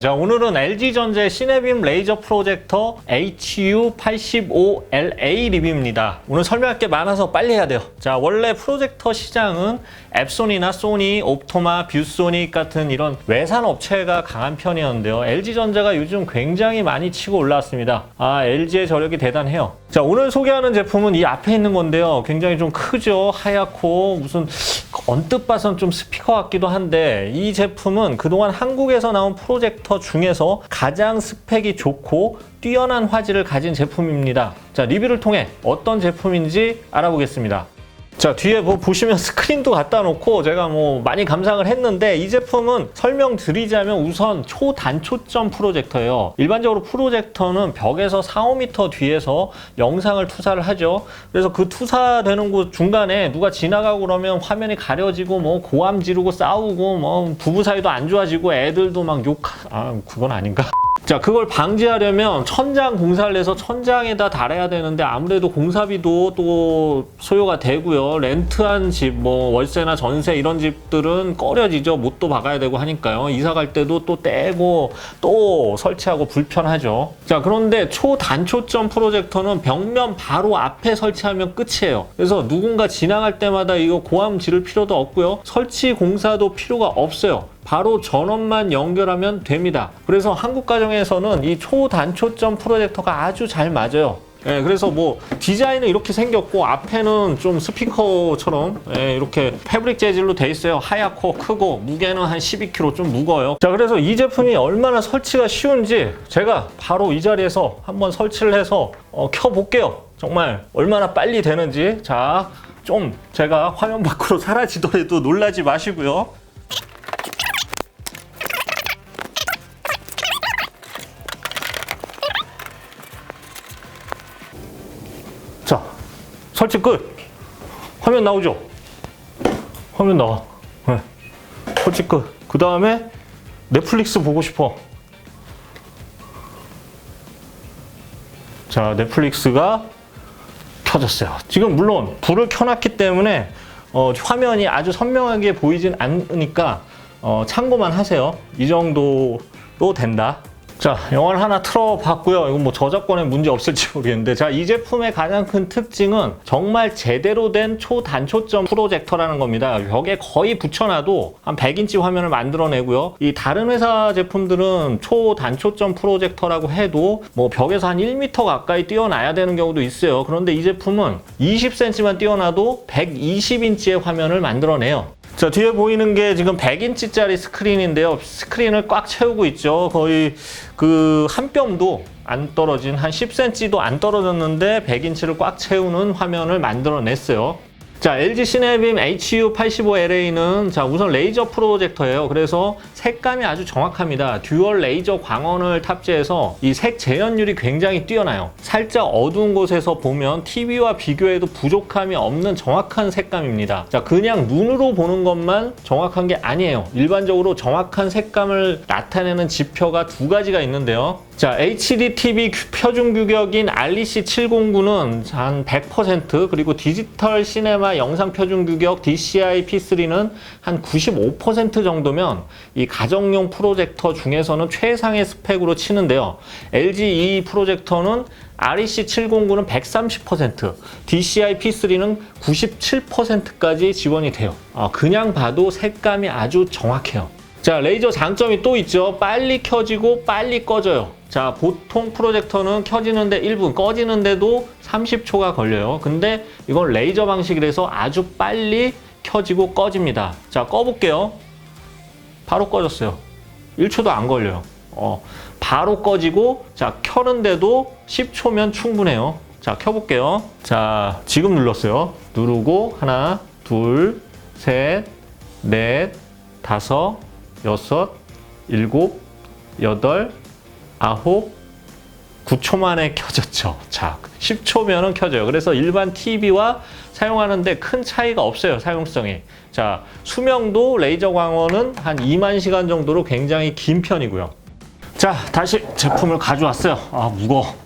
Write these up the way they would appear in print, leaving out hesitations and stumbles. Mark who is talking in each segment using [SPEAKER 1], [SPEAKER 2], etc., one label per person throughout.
[SPEAKER 1] 자, 오늘은 LG전자의 시네빔 레이저 프로젝터 HU85LA 리뷰입니다. 오늘 설명할 게 많아서 빨리 해야 돼요. 자, 원래 프로젝터 시장은 앱소니나 소니, 옵토마, 뷰소닉 같은 이런 외산 업체가 강한 편이었는데요. LG전자가 요즘 굉장히 많이 치고 올라왔습니다. LG의 저력이 대단해요. 자, 오늘 소개하는 제품은 이 앞에 있는 건데요. 굉장히 좀 크죠? 하얗고 무슨 언뜻 봐선 좀 스피커 같기도 한데, 이 제품은 그동안 한국에서 나온 프로젝터 중에서 가장 스펙이 좋고 뛰어난 화질을 가진 제품입니다. 자, 리뷰를 통해 어떤 제품인지 알아보겠습니다. 자, 뒤에 보시면 스크린도 갖다 놓고 제가 많이 감상을 했는데, 이 제품은 설명드리자면 우선 초단초점 프로젝터예요. 일반적으로 프로젝터는 벽에서 4, 5m 뒤에서 영상을 투사를 하죠. 그래서 그 투사되는 곳 중간에 누가 지나가고 그러면 화면이 가려지고 고함 지르고 싸우고 부부 사이도 안 좋아지고 애들도 막 그건 아닌가? 자, 그걸 방지하려면 천장 공사를 해서 천장에다 달아야 되는데, 아무래도 공사비도 또 소요가 되고요. 렌트한 집, 월세나 전세 이런 집들은 꺼려지죠. 못도 박아야 되고 하니까요. 이사 갈 때도 또 떼고 또 설치하고 불편하죠. 자, 그런데 초단초점 프로젝터는 벽면 바로 앞에 설치하면 끝이에요. 그래서 누군가 지나갈 때마다 이거 고함 지를 필요도 없고요. 설치 공사도 필요가 없어요. 바로 전원만 연결하면 됩니다. 그래서 한국 가정에서는 이 초단초점 프로젝터가 아주 잘 맞아요. 예, 그래서 디자인은 이렇게 생겼고, 앞에는 좀 스피커처럼 이렇게 패브릭 재질로 돼 있어요. 하얗고 크고 무게는 한 12kg, 좀 무거워요. 자, 그래서 이 제품이 얼마나 설치가 쉬운지 제가 바로 이 자리에서 한번 설치를 해서 켜볼게요. 정말 얼마나 빨리 되는지. 자, 좀 제가 화면 밖으로 사라지더라도 놀라지 마시고요. 자, 설치 끝. 화면 나오죠? 화면 나와. 네. 설치 끝. 그 다음에 넷플릭스 보고 싶어. 자, 넷플릭스가 켜졌어요. 지금 물론 불을 켜놨기 때문에 화면이 아주 선명하게 보이진 않으니까 참고만 하세요. 이 정도로 된다. 자, 영화를 하나 틀어봤고요. 이거 저작권에 문제 없을지 모르겠는데, 자, 이 제품의 가장 큰 특징은 정말 제대로 된 초단초점 프로젝터라는 겁니다. 벽에 거의 붙여놔도 한 100인치 화면을 만들어내고요. 이 다른 회사 제품들은 초단초점 프로젝터라고 해도 벽에서 한 1m 가까이 띄워놔야 되는 경우도 있어요. 그런데 이 제품은 20cm만 띄워놔도 120인치의 화면을 만들어내요. 자, 뒤에 보이는 게 지금 100인치짜리 스크린인데요. 스크린을 꽉 채우고 있죠. 거의 한 뼘도 안 떨어진, 한 10cm도 안 떨어졌는데 100인치를 꽉 채우는 화면을 만들어냈어요. 자, LG 시네빔 HU85LA는 우선 레이저 프로젝터예요. 그래서 색감이 아주 정확합니다. 듀얼 레이저 광원을 탑재해서 이 색 재현율이 굉장히 뛰어나요. 살짝 어두운 곳에서 보면 TV와 비교해도 부족함이 없는 정확한 색감입니다. 자, 그냥 눈으로 보는 것만 정확한 게 아니에요. 일반적으로 정확한 색감을 나타내는 지표가 두 가지가 있는데요. 자, HD TV 표준 규격인 REC709는 한 100%, 그리고 디지털 시네마 영상 표준 규격 DCI P3는 한 95% 정도면 이 가정용 프로젝터 중에서는 최상의 스펙으로 치는데요. LG 이 프로젝터는 REC709는 130%, DCI P3는 97%까지 지원이 돼요. 그냥 봐도 색감이 아주 정확해요. 자, 레이저 장점이 또 있죠. 빨리 켜지고 빨리 꺼져요. 자, 보통 프로젝터는 켜지는데 1분, 꺼지는데도 30초가 걸려요. 근데 이건 레이저 방식이라서 아주 빨리 켜지고 꺼집니다. 자, 꺼볼게요. 바로 꺼졌어요. 1초도 안 걸려요. 바로 꺼지고, 자, 켜는데도 10초면 충분해요. 자, 켜볼게요. 자, 지금 눌렀어요. 누르고 하나, 둘, 셋, 넷, 다섯, 여섯, 일곱, 여덟, 9, 9초 만에 켜졌죠. 자, 10초면은 켜져요. 그래서 일반 TV와 사용하는데 큰 차이가 없어요, 사용성이. 자, 수명도 레이저 광원은 한 2만 시간 정도로 굉장히 긴 편이고요. 자, 다시 제품을 가져왔어요. 무거워.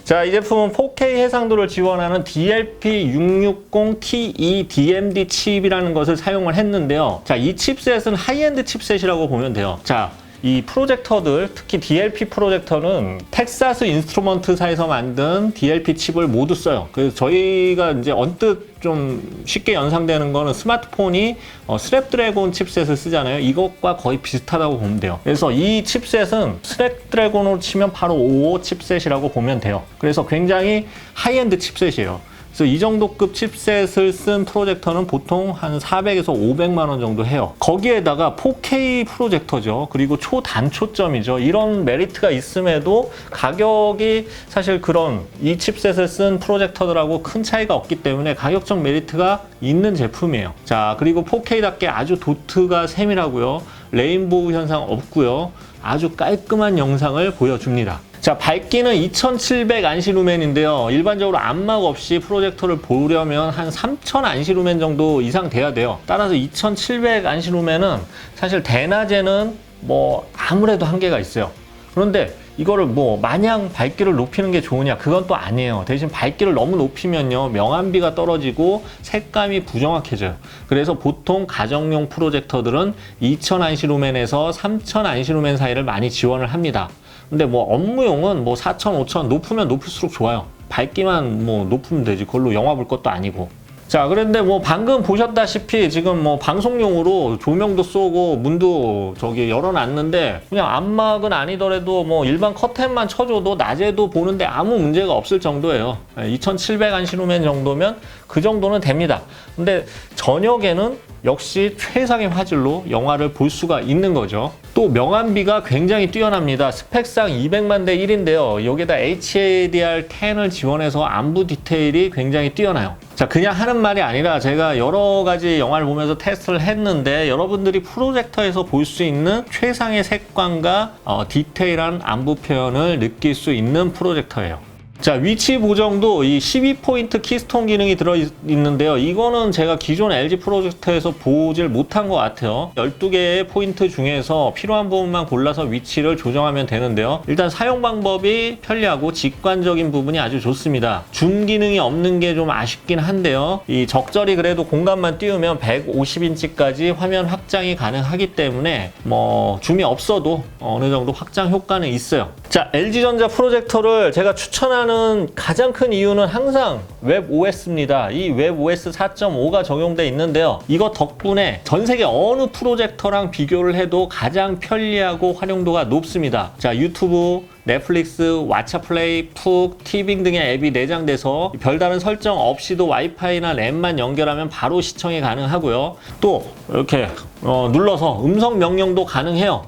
[SPEAKER 1] 자, 이 제품은 4K 해상도를 지원하는 DLP660TE DMD 칩이라는 것을 사용을 했는데요. 자, 이 칩셋은 하이엔드 칩셋이라고 보면 돼요. 자, 이 프로젝터들, 특히 DLP 프로젝터는 텍사스 인스트루먼트사에서 만든 DLP 칩을 모두 써요. 그래서 저희가 이제 언뜻 좀 쉽게 연상되는 거는 스마트폰이 스냅드래곤 칩셋을 쓰잖아요. 이것과 거의 비슷하다고 보면 돼요. 그래서 이 칩셋은 스냅드래곤으로 치면 바로 55 칩셋이라고 보면 돼요. 그래서 굉장히 하이엔드 칩셋이에요. 그래서 이 정도급 칩셋을 쓴 프로젝터는 보통 한 400에서 500만 원 정도 해요. 거기에다가 4K 프로젝터죠. 그리고 초단초점이죠. 이런 메리트가 있음에도 가격이 사실 그런 이 칩셋을 쓴 프로젝터들하고 큰 차이가 없기 때문에 가격적 메리트가 있는 제품이에요. 자, 그리고 4K답게 아주 도트가 세밀하고요. 레인보우 현상 없고요. 아주 깔끔한 영상을 보여줍니다. 자, 밝기는 2700 안시루멘인데요. 일반적으로 암막 없이 프로젝터를 보려면 한 3000 안시루멘 정도 이상 돼야 돼요. 따라서 2700 안시루멘은 사실 대낮에는 뭐 아무래도 한계가 있어요. 그런데 이거를 뭐 마냥 밝기를 높이는 게 좋으냐? 그건 또 아니에요. 대신 밝기를 너무 높이면요, 명암비가 떨어지고 색감이 부정확해져요. 그래서 보통 가정용 프로젝터들은 2000 안시루멘에서 3000 안시루멘 사이를 많이 지원을 합니다. 근데 뭐 업무용은 뭐 4000, 5000 높으면 높을수록 좋아요. 밝기만 뭐 높으면 되지. 그걸로 영화 볼 것도 아니고. 자, 그런데 뭐 방금 보셨다시피 지금 뭐 방송용으로 조명도 쏘고 문도 저기 열어놨는데 그냥 암막은 아니더라도 뭐 일반 커튼만 쳐줘도 낮에도 보는데 아무 문제가 없을 정도예요. 2700 안시루멘 정도면 그 정도는 됩니다. 근데 저녁에는 역시 최상의 화질로 영화를 볼 수가 있는 거죠. 또 명암비가 굉장히 뛰어납니다. 스펙상 200만 대 1인데요. 여기에다 HADR10을 지원해서 안부 디테일이 굉장히 뛰어나요. 자, 그냥 하는 말이 아니라 제가 여러 가지 영화를 보면서 테스트를 했는데 여러분들이 프로젝터에서 볼 수 있는 최상의 색감과 디테일한 안부 표현을 느낄 수 있는 프로젝터예요. 자, 위치 보정도 이 12포인트 키스톤 기능이 들어있는데요. 이거는 제가 기존 LG 프로젝터에서 보질 못한 것 같아요. 12개의 포인트 중에서 필요한 부분만 골라서 위치를 조정하면 되는데요. 일단 사용 방법이 편리하고 직관적인 부분이 아주 좋습니다. 줌 기능이 없는 게 좀 아쉽긴 한데요. 이 적절히 그래도 공간만 띄우면 150인치까지 화면 확장이 가능하기 때문에 뭐 줌이 없어도 어느 정도 확장 효과는 있어요. 자, LG전자 프로젝터를 제가 추천하는 가장 큰 이유는 항상 웹OS입니다. 이 웹OS 4.5가 적용되어 있는데요. 이거 덕분에 전 세계 어느 프로젝터랑 비교를 해도 가장 편리하고 활용도가 높습니다. 자, 유튜브, 넷플릭스, 왓챠플레이, 푹, 티빙 등의 앱이 내장돼서 별다른 설정 없이도 와이파이나 랜만 연결하면 바로 시청이 가능하고요. 또 이렇게 눌러서 음성 명령도 가능해요.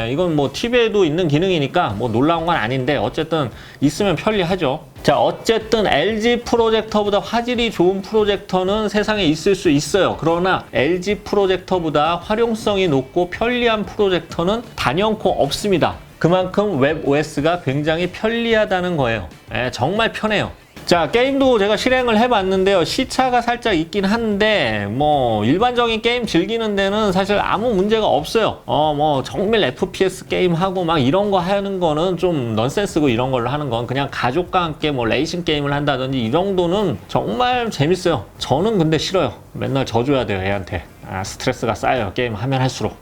[SPEAKER 1] 이건 뭐 TV에도 있는 기능이니까 뭐 놀라운 건 아닌데 어쨌든 있으면 편리하죠. 자, 어쨌든 LG 프로젝터보다 화질이 좋은 프로젝터는 세상에 있을 수 있어요. 그러나 LG 프로젝터보다 활용성이 높고 편리한 프로젝터는 단연코 없습니다. 그만큼 웹OS가 굉장히 편리하다는 거예요. 정말 편해요. 자, 게임도 제가 실행을 해봤는데요. 시차가 살짝 있긴 한데 뭐 일반적인 게임 즐기는 데는 사실 아무 문제가 없어요. 뭐 정밀 FPS 게임하고 막 이런 거 하는 거는 좀 넌센스고, 이런 걸로 하는 건 그냥 가족과 함께 뭐 레이싱 게임을 한다든지 이 정도는 정말 재밌어요. 저는 근데 싫어요. 맨날 져줘야 돼요, 애한테. 스트레스가 쌓여요, 게임 하면 할수록.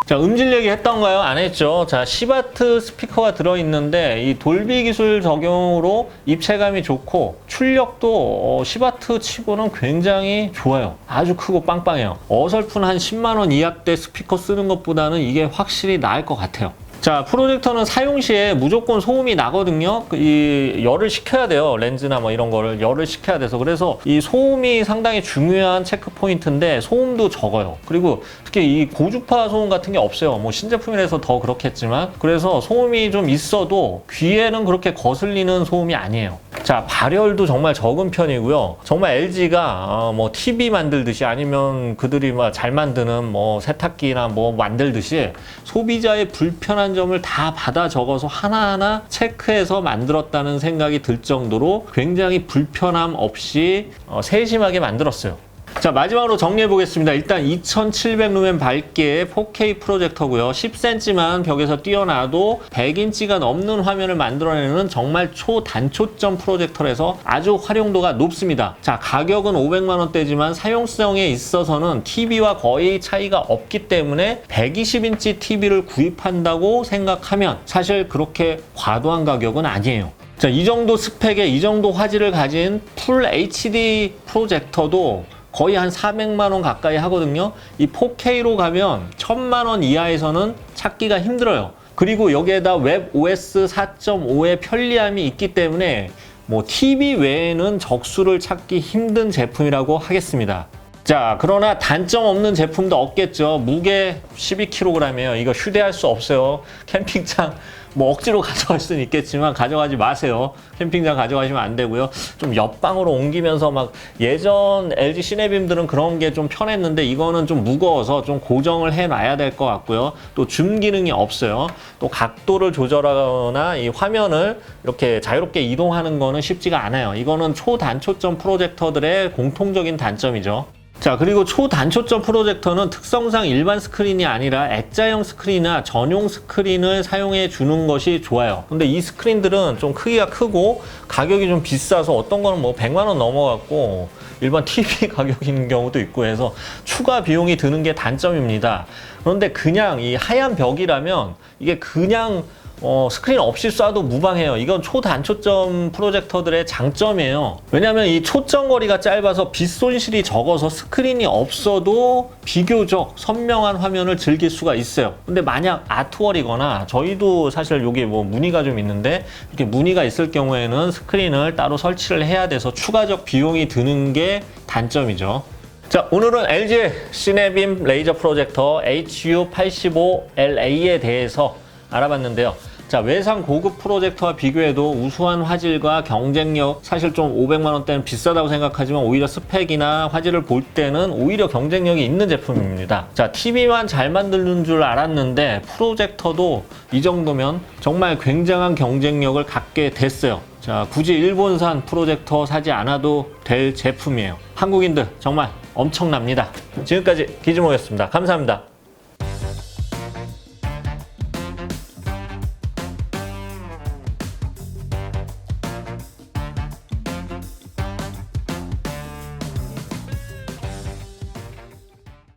[SPEAKER 1] 자, 음질 얘기 했던가요? 안 했죠. 자, 10W 스피커가 들어있는데 이 돌비 기술 적용으로 입체감이 좋고 출력도 10W 치고는 굉장히 좋아요. 아주 크고 빵빵해요. 어설픈 한 10만 원 이하대 스피커 쓰는 것보다는 이게 확실히 나을 것 같아요. 자, 프로젝터는 사용 시에 무조건 소음이 나거든요. 이 열을 식혀야 돼요. 렌즈나 뭐 이런 거를 열을 식혀야 돼서. 그래서 이 소음이 상당히 중요한 체크 포인트인데 소음도 적어요. 그리고 특히 이 고주파 소음 같은 게 없어요. 뭐 신제품이라서 더 그렇겠지만, 그래서 소음이 좀 있어도 귀에는 그렇게 거슬리는 소음이 아니에요. 자, 발열도 정말 적은 편이고요. 정말 LG가 뭐 TV 만들듯이 아니면 그들이 막 잘 만드는 뭐 세탁기나 뭐 만들듯이 소비자의 불편한 점을 다 받아 적어서 하나하나 체크해서 만들었다는 생각이 들 정도로 굉장히 불편함 없이 세심하게 만들었어요. 자, 마지막으로 정리해 보겠습니다. 일단 2700루멘 밝기의 4K 프로젝터고요. 10cm만 벽에서 띄어놔도 100인치가 넘는 화면을 만들어내는 정말 초단초점 프로젝터라서 아주 활용도가 높습니다. 자, 가격은 500만 원대지만 사용성에 있어서는 TV와 거의 차이가 없기 때문에 120인치 TV를 구입한다고 생각하면 사실 그렇게 과도한 가격은 아니에요. 자, 이 정도 스펙에 이 정도 화질을 가진 풀 HD 프로젝터도 거의 한 400만 원 가까이 하거든요. 이 4K로 가면 1000만 원 이하에서는 찾기가 힘들어요. 그리고 여기에다 웹OS 4.5의 편리함이 있기 때문에 뭐 TV 외에는 적수를 찾기 힘든 제품이라고 하겠습니다. 자, 그러나 단점 없는 제품도 없겠죠. 무게 12kg이에요. 이거 휴대할 수 없어요. 캠핑장 뭐 억지로 가져갈 수는 있겠지만 가져가지 마세요. 캠핑장 가져가시면 안 되고요. 좀 옆방으로 옮기면서 막 예전 LG 시네빔들은 그런 게 좀 편했는데 이거는 좀 무거워서 좀 고정을 해놔야 될 것 같고요. 또 줌 기능이 없어요. 또 각도를 조절하거나 이 화면을 이렇게 자유롭게 이동하는 거는 쉽지가 않아요. 이거는 초단초점 프로젝터들의 공통적인 단점이죠. 자, 그리고 초단초점 프로젝터는 특성상 일반 스크린이 아니라 액자형 스크린이나 전용 스크린을 사용해 주는 것이 좋아요. 근데 이 스크린들은 좀 크기가 크고 가격이 좀 비싸서 어떤 거는 뭐 100만 원 넘어갔고 일반 TV 가격인 경우도 있고 해서 추가 비용이 드는 게 단점입니다. 그런데 그냥 이 하얀 벽이라면 이게 그냥 스크린 없이 쏴도 무방해요. 이건 초단초점 프로젝터들의 장점이에요. 왜냐하면 이 초점 거리가 짧아서 빛 손실이 적어서 스크린이 없어도 비교적 선명한 화면을 즐길 수가 있어요. 근데 만약 아트월이거나 저희도 사실 여기 뭐 무늬가 좀 있는데 이렇게 무늬가 있을 경우에는 스크린을 따로 설치를 해야 돼서 추가적 비용이 드는 게 단점이죠. 자, 오늘은 LG 시네빔 레이저 프로젝터 HU85LA에 대해서 알아봤는데요. 자, 외상 고급 프로젝터와 비교해도 우수한 화질과 경쟁력, 사실 좀 500만 원대는 비싸다고 생각하지만 오히려 스펙이나 화질을 볼 때는 오히려 경쟁력이 있는 제품입니다. 자, TV만 잘 만드는 줄 알았는데 프로젝터도 이 정도면 정말 굉장한 경쟁력을 갖게 됐어요. 자, 굳이 일본산 프로젝터 사지 않아도 될 제품이에요. 한국인들 정말 엄청납니다. 지금까지 기즈모였습니다. 감사합니다.